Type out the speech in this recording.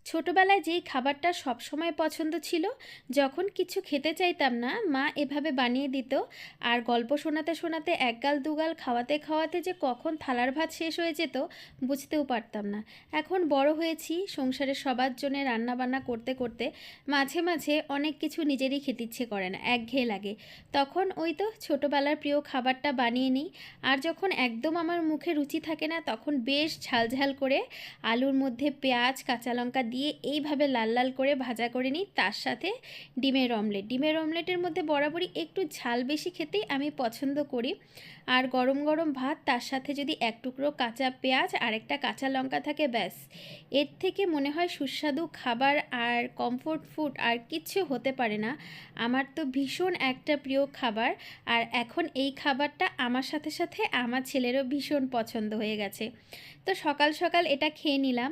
ছোটবেলায় যেই খাবারটা সবসময় পছন্দ ছিল, যখন কিছু খেতে চাইতাম না, মা এভাবে বানিয়ে দিত। আর গল্প শোনাতে শোনাতে একগাল দুগাল খাওয়াতে খাওয়াতে যে কখন থালার ভাত শেষ হয়ে যেত বুঝতেও পারতাম না। এখন বড় হয়েছি, সংসারের সবার জন্য রান্নাবান্না করতে করতে মাঝে মাঝে অনেক কিছু নিজেরই খেতে ইচ্ছে করে না, একঘেয়ে লাগে। তখন ওই তো ছোটবেলার প্রিয় খাবারটা বানিয়ে নিই। আর যখন একদম আমার মুখে রুচি থাকে না, তখন বেশ ঝালঝাল করে আলুর মধ্যে পেঁয়াজ কাঁচা লঙ্কা দিয়ে এইভাবে লাল লাল করে ভাজা করে নিই। তার সাথে ডিমের অমলেটের মধ্যে বরাবরই একটু ঝাল বেশি খেতেই আমি পছন্দ করি। আর গরম গরম ভাত, তার সাথে যদি এক টুকরো কাঁচা পেঁয়াজ আর একটা কাঁচা লঙ্কা থাকে, ব্যাস, এর থেকে মনে হয় সুস্বাদু খাবার আর কমফোর্ট ফুড আর কিচ্ছু হতে পারে না। আমার তো ভীষণ একটা প্রিয় খাবার। আর এখন এই খাবারটা আমার সাথে সাথে আমার ছেলেরও ভীষণ পছন্দ হয়ে গেছে। তো সকাল সকাল এটা খেয়ে নিলাম।